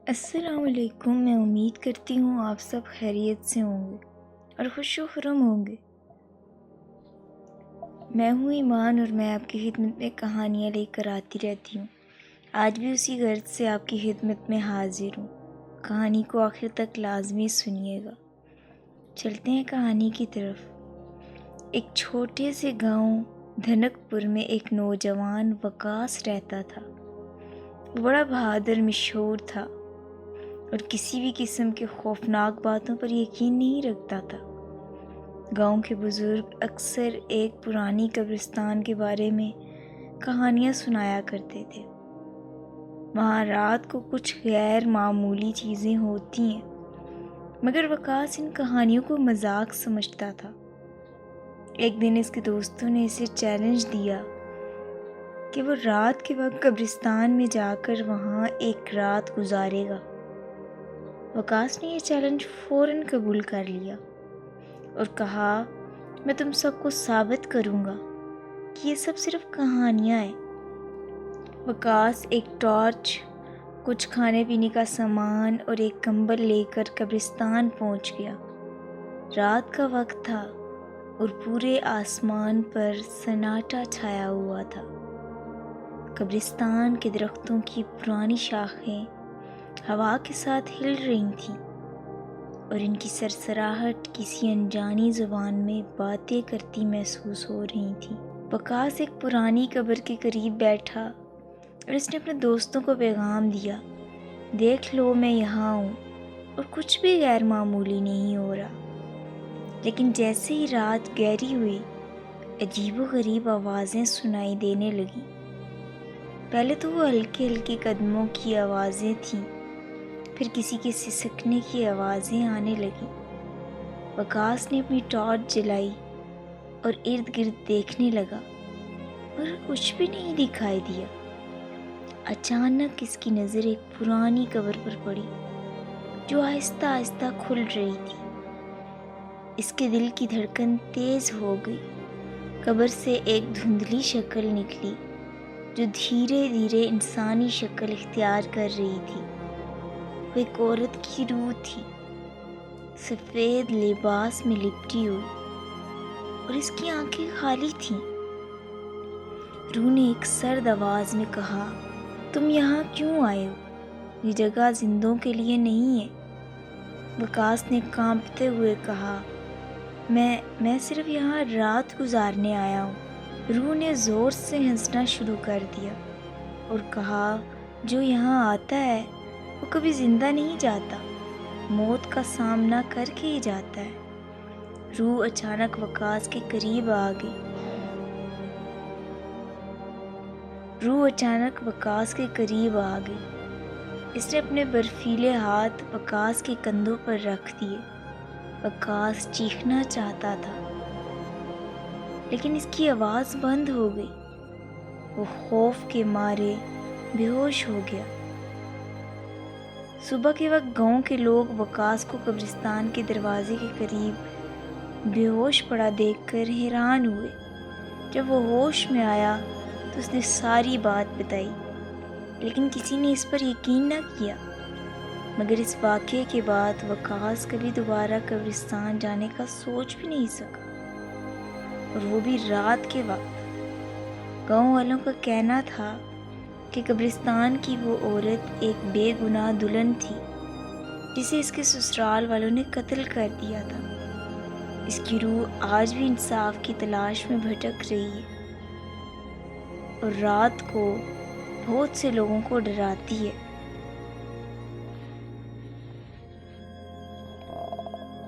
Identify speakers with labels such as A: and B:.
A: السلام علیکم۔ میں امید کرتی ہوں آپ سب خیریت سے ہوں گے اور خوش و خرم ہوں گے۔ میں ہوں ایمان اور میں آپ کی خدمت میں کہانیاں لے کر آتی رہتی ہوں۔ آج بھی اسی غرض سے آپ کی خدمت میں حاضر ہوں۔ کہانی کو آخر تک لازمی سنیے گا۔ چلتے ہیں کہانی کی طرف۔ ایک چھوٹے سے گاؤں دھنک پور میں ایک نوجوان وقاص رہتا تھا۔ وہ بڑا بہادر مشہور تھا اور کسی بھی قسم کے خوفناک باتوں پر یقین نہیں رکھتا تھا۔ گاؤں کے بزرگ اکثر ایک پرانی قبرستان کے بارے میں کہانیاں سنایا کرتے تھے۔ وہاں رات کو کچھ غیر معمولی چیزیں ہوتی ہیں، مگر وقاص ان کہانیوں کو مذاق سمجھتا تھا۔ ایک دن اس کے دوستوں نے اسے چیلنج دیا کہ وہ رات کے وقت قبرستان میں جا کر وہاں ایک رات گزارے گا۔ وقاص نے یہ چیلنج فوراً قبول کر لیا اور کہا، میں تم سب کو ثابت کروں گا کہ یہ سب صرف کہانیاں ہیں۔ وقاص ایک ٹارچ، کچھ کھانے پینے کا سامان اور ایک کمبل لے کر قبرستان پہنچ گیا۔ رات کا وقت تھا اور پورے آسمان پر سناٹا چھایا ہوا تھا۔ قبرستان کے درختوں کی پرانی شاخیں ہوا کے ساتھ ہل رہی تھیں اور ان کی سرسراہٹ کسی انجانی زبان میں باتیں کرتی محسوس ہو رہی تھیں۔ وقاص ایک پرانی قبر کے قریب بیٹھا اور اس نے اپنے دوستوں کو پیغام دیا، دیکھ لو میں یہاں ہوں اور کچھ بھی غیر معمولی نہیں ہو رہا۔ لیکن جیسے ہی رات گہری ہوئی، عجیب و غریب آوازیں سنائی دینے لگیں۔ پہلے تو وہ ہلکے ہلکے قدموں کی آوازیں تھیں، پھر کسی کے سسکنے کی آوازیں آنے لگیں۔ وقاص نے اپنی ٹارچ جلائی اور ارد گرد دیکھنے لگا، مگر کچھ بھی نہیں دکھائی دیا۔ اچانک اس کی نظر ایک پرانی قبر پر پڑی جو آہستہ آہستہ کھل رہی تھی۔ اس کے دل کی دھڑکن تیز ہو گئی۔ قبر سے ایک دھندلی شکل نکلی جو دھیرے دھیرے انسانی شکل اختیار کر رہی تھی۔ وہ ایک عورت کی روح تھی، سفید لباس میں لپٹی ہوئی، اور اس کی آنکھیں خالی تھیں۔ روح نے ایک سرد آواز میں کہا، تم یہاں کیوں آئے ہو؟ یہ جگہ زندوں کے لیے نہیں ہے۔ وقاص نے کانپتے ہوئے کہا، میں صرف یہاں رات گزارنے آیا ہوں۔ روح نے زور سے ہنسنا شروع کر دیا اور کہا، جو یہاں آتا ہے وہ کبھی زندہ نہیں جاتا، موت کا سامنا کر کے ہی جاتا ہے۔ روح اچانک وقاص کے قریب آ گئی۔ اس نے اپنے برفیلے ہاتھ وقاص کے کندھوں پر رکھ دیے۔ وقاص چیخنا چاہتا تھا لیکن اس کی آواز بند ہو گئی۔ وہ خوف کے مارے بے ہوش ہو گیا۔ صبح کے وقت گاؤں کے لوگ وقاص کو قبرستان کے دروازے کے قریب بے ہوش پڑا دیکھ کر حیران ہوئے۔ جب وہ ہوش میں آیا تو اس نے ساری بات بتائی، لیکن کسی نے اس پر یقین نہ کیا۔ مگر اس واقعے کے بعد وقاص کبھی دوبارہ قبرستان جانے کا سوچ بھی نہیں سکا، اور وہ بھی رات کے وقت۔ گاؤں والوں کا کہنا تھا کہ قبرستان کی وہ عورت ایک بے گناہ دلہن تھی جسے اس کے سسرال والوں نے قتل کر دیا تھا۔ اس کی روح آج بھی انصاف کی تلاش میں بھٹک رہی ہے اور رات کو بہت سے لوگوں کو ڈراتی ہے۔